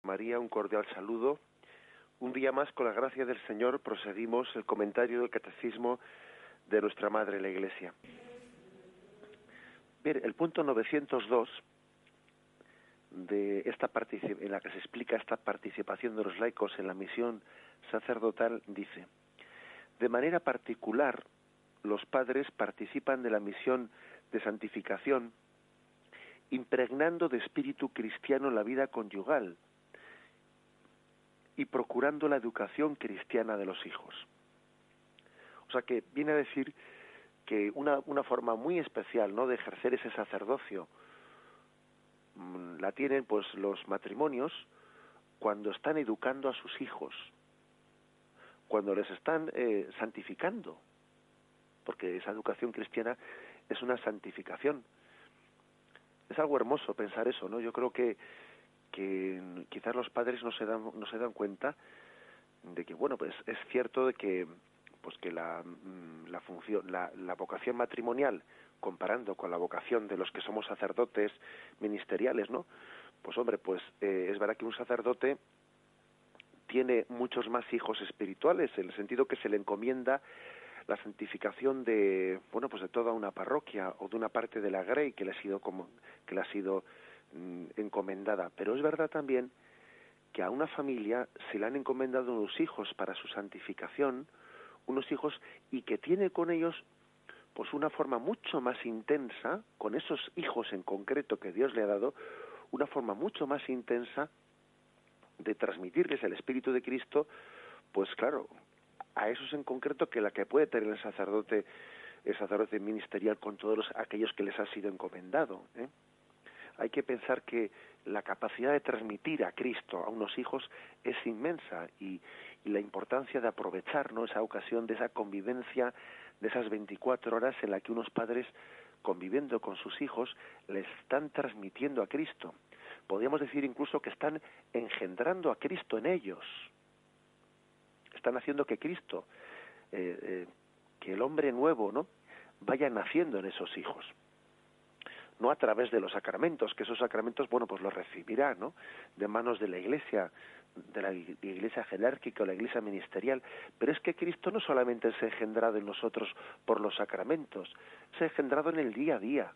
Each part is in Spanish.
María, un cordial saludo. Un día más, con la gracia del Señor, proseguimos el comentario del Catecismo de nuestra Madre la Iglesia. Bien, el punto 902 de en la que se explica esta participación de los laicos en la misión sacerdotal dice: de manera particular, los padres participan de la misión de santificación, impregnando de espíritu cristiano la vida conyugal y procurando la educación cristiana de los hijos. O sea que viene a decir que una forma muy especial, ¿no?, de ejercer ese sacerdocio la tienen pues los matrimonios cuando están educando a sus hijos, cuando les están santificando, porque esa educación cristiana es una santificación. Es algo hermoso pensar eso, ¿no? Yo creo que quizás los padres no se dan cuenta de que, bueno, pues es cierto de que pues que la función, la vocación matrimonial, comparando con la vocación de los que somos sacerdotes ministeriales, ¿no? Pues hombre, pues es verdad que un sacerdote tiene muchos más hijos espirituales, en el sentido que se le encomienda la santificación de, bueno, pues de toda una parroquia o de una parte de la grey que le ha sido encomendada. Pero es verdad también que a una familia se le han encomendado unos hijos para su santificación, unos hijos, y que tiene con ellos pues una forma mucho más intensa, con esos hijos en concreto que Dios le ha dado, una forma mucho más intensa de transmitirles el Espíritu de Cristo, pues claro, a esos en concreto que la que puede tener el sacerdote ministerial con todos aquellos que les ha sido encomendado, ¿eh? Hay que pensar que la capacidad de transmitir a Cristo a unos hijos es inmensa, y la importancia de aprovechar, ¿no?, esa ocasión de esa convivencia, de esas 24 horas en la que unos padres, conviviendo con sus hijos, les están transmitiendo a Cristo. Podríamos decir incluso que están engendrando a Cristo en ellos. Están haciendo que Cristo, que el hombre nuevo, ¿no?, vaya naciendo en esos hijos. No a través de los sacramentos, que esos sacramentos, bueno, pues los recibirá, ¿no?, de manos de la Iglesia, de la Iglesia jerárquica o la Iglesia ministerial. Pero es que Cristo no solamente se ha engendrado en nosotros por los sacramentos, se ha engendrado en el día a día,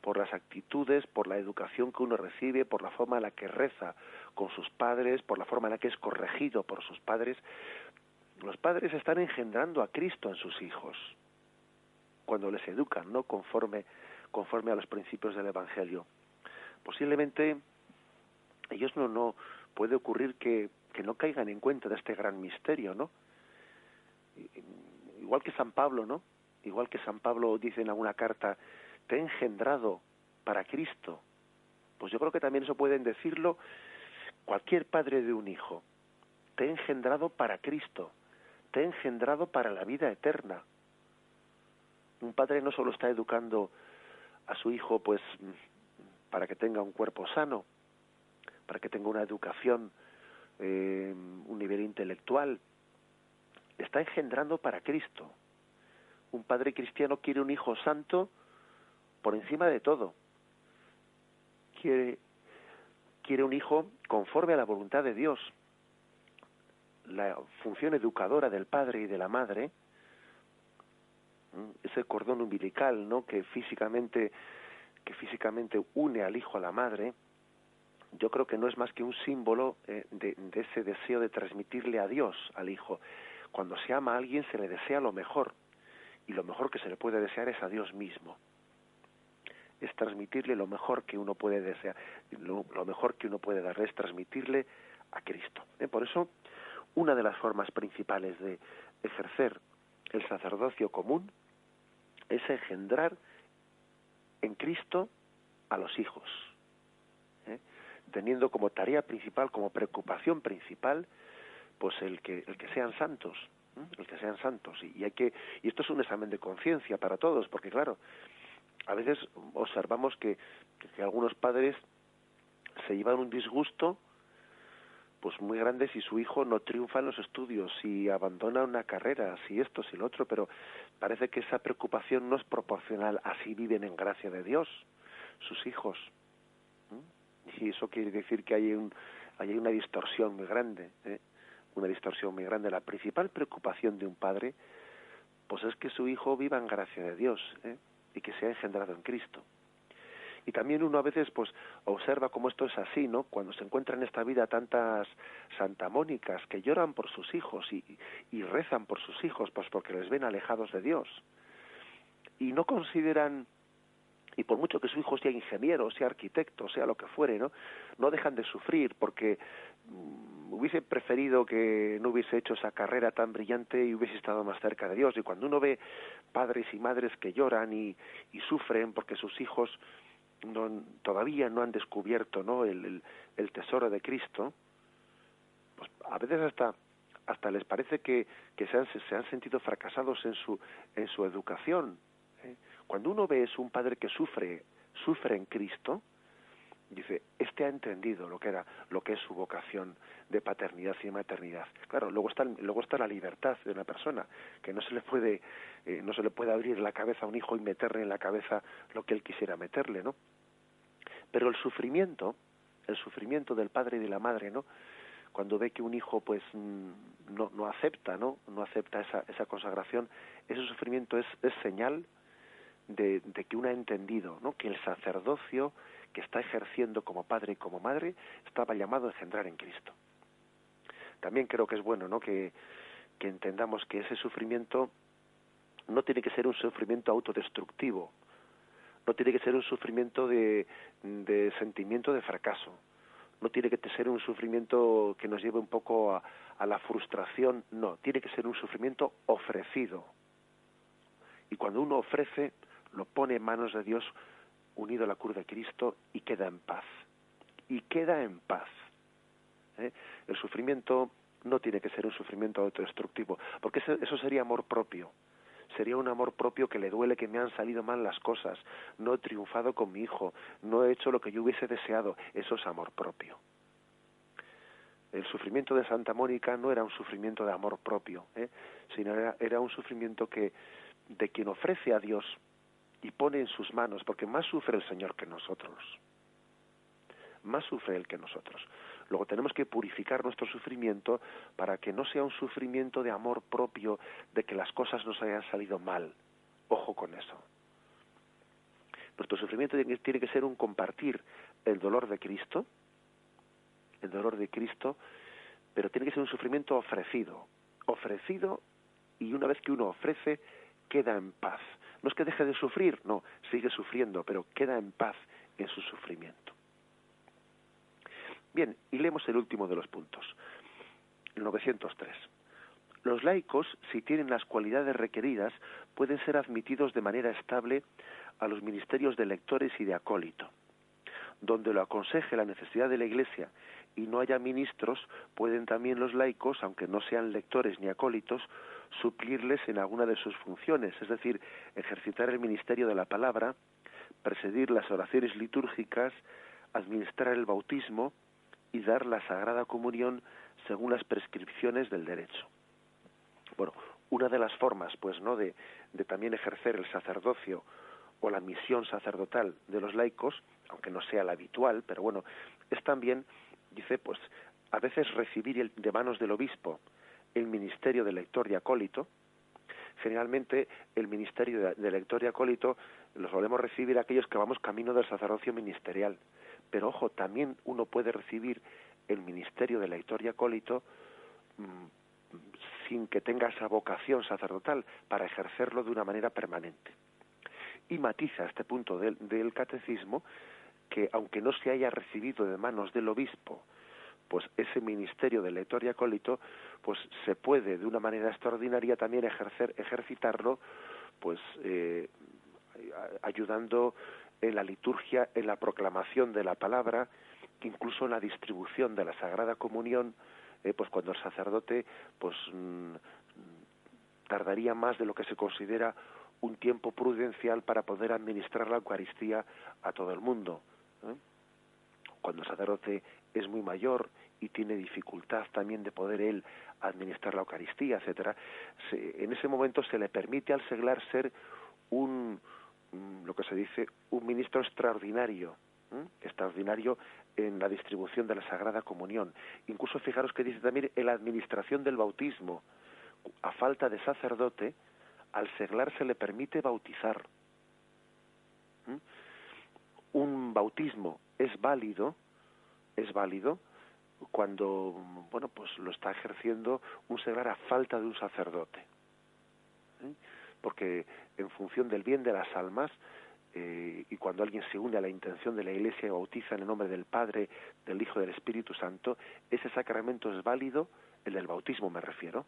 por las actitudes, por la educación que uno recibe, por la forma en la que reza con sus padres, por la forma en la que es corregido por sus padres. Los padres están engendrando a Cristo en sus hijos cuando les educan, ¿no?, conforme a los principios del Evangelio. Posiblemente ellos no puede ocurrir que no caigan en cuenta de este gran misterio, ¿no? Igual que San Pablo, ¿no? Igual que San Pablo dice en alguna carta: te he engendrado para Cristo. Pues yo creo que también eso pueden decirlo cualquier padre de un hijo. Te he engendrado para Cristo, te he engendrado para la vida eterna. Un padre no solo está educando a su hijo pues para que tenga un cuerpo sano, para que tenga una educación, un nivel intelectual, está engendrando para Cristo. Un padre cristiano quiere un hijo santo por encima de todo. Quiere un hijo conforme a la voluntad de Dios. La función educadora del padre y de la madre, ese cordón umbilical, ¿no?, que físicamente une al hijo a la madre, yo creo que no es más que un símbolo de ese deseo de transmitirle a Dios al hijo. Cuando se ama a alguien se le desea lo mejor, y lo mejor que se le puede desear es a Dios mismo. Es transmitirle lo mejor que uno puede desear, lo mejor que uno puede darle es transmitirle a Cristo. Por eso, una de las formas principales de ejercer el sacerdocio común es engendrar en Cristo a los hijos, teniendo como tarea principal, como preocupación principal, pues el que sean santos, el que sean santos. Y esto es un examen de conciencia para todos, porque claro, a veces observamos que algunos padres se llevan un disgusto pues muy grande si su hijo no triunfa en los estudios, si abandona una carrera, si esto, si lo otro, pero parece que esa preocupación no es proporcional. Así viven en gracia de Dios sus hijos. Y eso quiere decir que hay ahí hay una distorsión muy grande, una distorsión muy grande. La principal preocupación de un padre, pues es que su hijo viva en gracia de Dios, y que sea engendrado en Cristo. Y también uno a veces pues observa cómo esto es así, ¿no? Cuando se encuentran en esta vida tantas santamónicas que lloran por sus hijos y rezan por sus hijos, pues porque les ven alejados de Dios. Y no consideran, y por mucho que su hijo sea ingeniero, sea arquitecto, sea lo que fuere, no dejan de sufrir porque hubiese preferido que no hubiese hecho esa carrera tan brillante y hubiese estado más cerca de Dios. Y cuando uno ve padres y madres que lloran y sufren porque sus hijos todavía no han descubierto, ¿no?, el tesoro de Cristo, pues a veces hasta les parece que se han sentido fracasados en su educación. Cuando uno ve es un padre que sufre en Cristo, dice, este ha entendido lo que es su vocación de paternidad y de maternidad. Claro, luego está la libertad de una persona, que no se le puede abrir la cabeza a un hijo y meterle en la cabeza lo que él quisiera meterle, ¿no? Pero el sufrimiento del padre y de la madre, ¿no?, cuando ve que un hijo pues no acepta esa consagración, ese sufrimiento es señal de que uno ha entendido, ¿no?, que el sacerdocio que está ejerciendo como padre y como madre estaba llamado a engendrar en Cristo. También creo que es bueno, ¿no?, que entendamos que ese sufrimiento no tiene que ser un sufrimiento autodestructivo, no tiene que ser un sufrimiento de sentimiento de fracaso, no tiene que ser un sufrimiento que nos lleve un poco a la frustración, no, tiene que ser un sufrimiento ofrecido. Y cuando uno ofrece, lo pone en manos de Dios, unido a la cruz de Cristo, y queda en paz. Y queda en paz. El sufrimiento no tiene que ser un sufrimiento autodestructivo, porque eso sería amor propio. Sería un amor propio que le duele que me han salido mal las cosas, no he triunfado con mi hijo, no he hecho lo que yo hubiese deseado. Eso es amor propio. El sufrimiento de Santa Mónica no era un sufrimiento de amor propio, sino era un sufrimiento de quien ofrece a Dios y pone en sus manos, porque más sufre el Señor que nosotros. Más sufre Él que nosotros. Luego tenemos que purificar nuestro sufrimiento para que no sea un sufrimiento de amor propio, de que las cosas nos hayan salido mal. Ojo con eso. Nuestro sufrimiento tiene que ser un compartir el dolor de Cristo, pero tiene que ser un sufrimiento ofrecido, y una vez que uno ofrece, queda en paz. No es que deje de sufrir, no, sigue sufriendo, pero queda en paz en su sufrimiento. Bien, y leemos el último de los puntos, el 903. Los laicos, si tienen las cualidades requeridas, pueden ser admitidos de manera estable a los ministerios de lectores y de acólito. Donde lo aconseje la necesidad de la Iglesia y no haya ministros, pueden también los laicos, aunque no sean lectores ni acólitos, suplirles en alguna de sus funciones, es decir, ejercitar el ministerio de la palabra, presidir las oraciones litúrgicas, administrar el bautismo y dar la Sagrada Comunión según las prescripciones del derecho. Bueno, una de las formas, pues, ¿no?, de también ejercer el sacerdocio o la misión sacerdotal de los laicos, aunque no sea la habitual, pero bueno, es también, dice, pues, a veces recibir de manos del obispo el ministerio de lector y acólito. Generalmente el ministerio de lector y acólito lo solemos recibir aquellos que vamos camino del sacerdocio ministerial. Pero ojo, también uno puede recibir el ministerio de lector y acólito sin que tenga esa vocación sacerdotal, para ejercerlo de una manera permanente. Y matiza este punto del catecismo, que aunque no se haya recibido de manos del obispo, pues ese ministerio de lector y acólito, pues se puede de una manera extraordinaria también ejercitarlo, pues ayudando en la liturgia, en la proclamación de la palabra, incluso en la distribución de la Sagrada Comunión, pues cuando el sacerdote pues tardaría más de lo que se considera un tiempo prudencial para poder administrar la Eucaristía a todo el mundo. Cuando el sacerdote es muy mayor y tiene dificultad también de poder él administrar la Eucaristía, etcétera, en ese momento se le permite al seglar ser lo que se dice, un ministro extraordinario en la distribución de la Sagrada Comunión. Incluso fijaros que dice también en la administración del bautismo. A falta de sacerdote, al seglar se le permite bautizar. ¿Mm? Un bautismo es válido cuando, bueno, pues lo está ejerciendo un seglar a falta de un sacerdote. Porque en función del bien de las almas, y cuando alguien se une a la intención de la Iglesia y bautiza en el nombre del Padre, del Hijo y del Espíritu Santo, ese sacramento es válido, el del bautismo me refiero,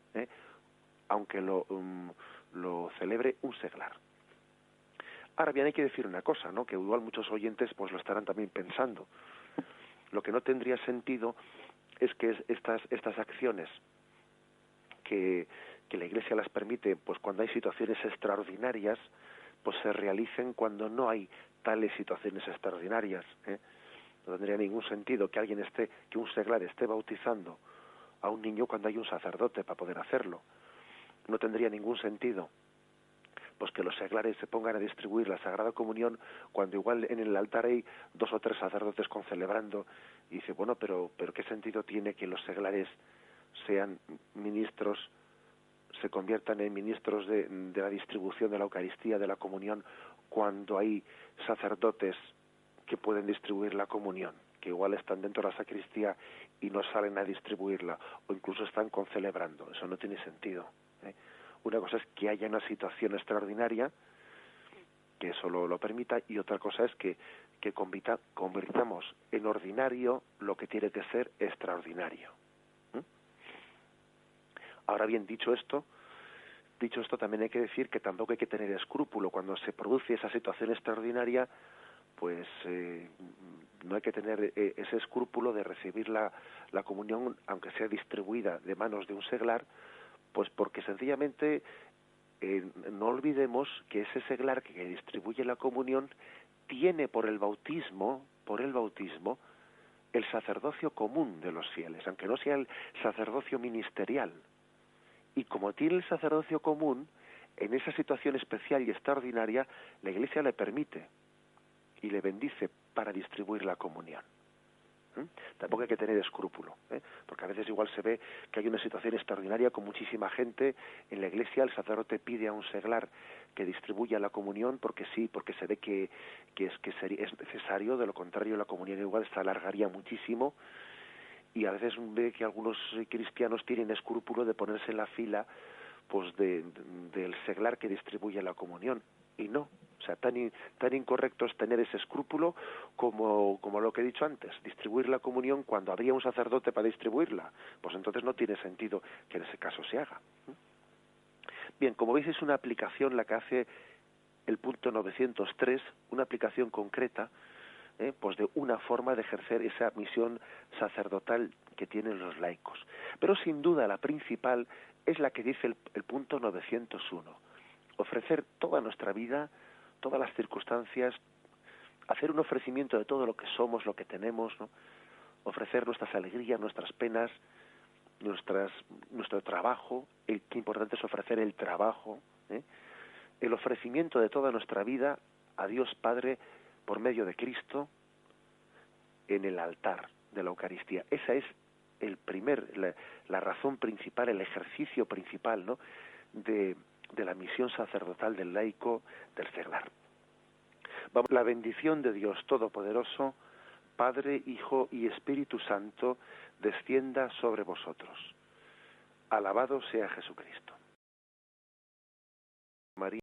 aunque lo celebre un seglar. Ahora bien, hay que decir una cosa, ¿no?, que igual muchos oyentes pues lo estarán también pensando. Lo que no tendría sentido es que estas acciones que la Iglesia las permite, pues cuando hay situaciones extraordinarias, pues se realicen cuando no hay tales situaciones extraordinarias. No tendría ningún sentido que un seglar esté bautizando a un niño cuando hay un sacerdote para poder hacerlo. No tendría ningún sentido pues que los seglares se pongan a distribuir la Sagrada Comunión cuando igual en el altar hay 2 o 3 sacerdotes concelebrando, y dice, bueno, pero ¿qué sentido tiene que los seglares sean ministros, se conviertan en ministros de la distribución de la Eucaristía, de la comunión, cuando hay sacerdotes que pueden distribuir la comunión, que igual están dentro de la sacristía y no salen a distribuirla, o incluso están concelebrando? Eso no tiene sentido. Una cosa es que haya una situación extraordinaria que eso lo permita, y otra cosa es que convirtamos en ordinario lo que tiene que ser extraordinario. Ahora bien, dicho esto, también hay que decir que tampoco hay que tener escrúpulo cuando se produce esa situación extraordinaria, pues no hay que tener ese escrúpulo de recibir la comunión, aunque sea distribuida de manos de un seglar, pues porque sencillamente no olvidemos que ese seglar que distribuye la comunión tiene por el bautismo, el sacerdocio común de los fieles, aunque no sea el sacerdocio ministerial. Y como tiene el sacerdocio común, en esa situación especial y extraordinaria, la Iglesia le permite y le bendice para distribuir la comunión. Tampoco hay que tener escrúpulo, porque a veces igual se ve que hay una situación extraordinaria con muchísima gente en la Iglesia, el sacerdote pide a un seglar que distribuya la comunión porque sí, porque se ve que es necesario, de lo contrario la comunión igual se alargaría muchísimo, y a veces ve que algunos cristianos tienen escrúpulo de ponerse en la fila pues del seglar que distribuye la comunión, y no. O sea, tan incorrecto es tener ese escrúpulo como lo que he dicho antes, distribuir la comunión cuando habría un sacerdote para distribuirla. Pues entonces no tiene sentido que en ese caso se haga. Bien, como veis, es una aplicación la que hace el punto 903, una aplicación concreta, pues de una forma de ejercer esa misión sacerdotal que tienen los laicos. Pero sin duda la principal es la que dice el punto 901. Ofrecer toda nuestra vida, todas las circunstancias, hacer un ofrecimiento de todo lo que somos, lo que tenemos, ¿no? Ofrecer nuestras alegrías, nuestras penas, nuestro trabajo. Qué importante es ofrecer el trabajo, el ofrecimiento de toda nuestra vida a Dios Padre por medio de Cristo en el altar de la Eucaristía. Esa es la razón principal, el ejercicio principal, ¿no?, de la misión sacerdotal del laico, del seglar. La bendición de Dios Todopoderoso, Padre, Hijo y Espíritu Santo, descienda sobre vosotros. Alabado sea Jesucristo. María.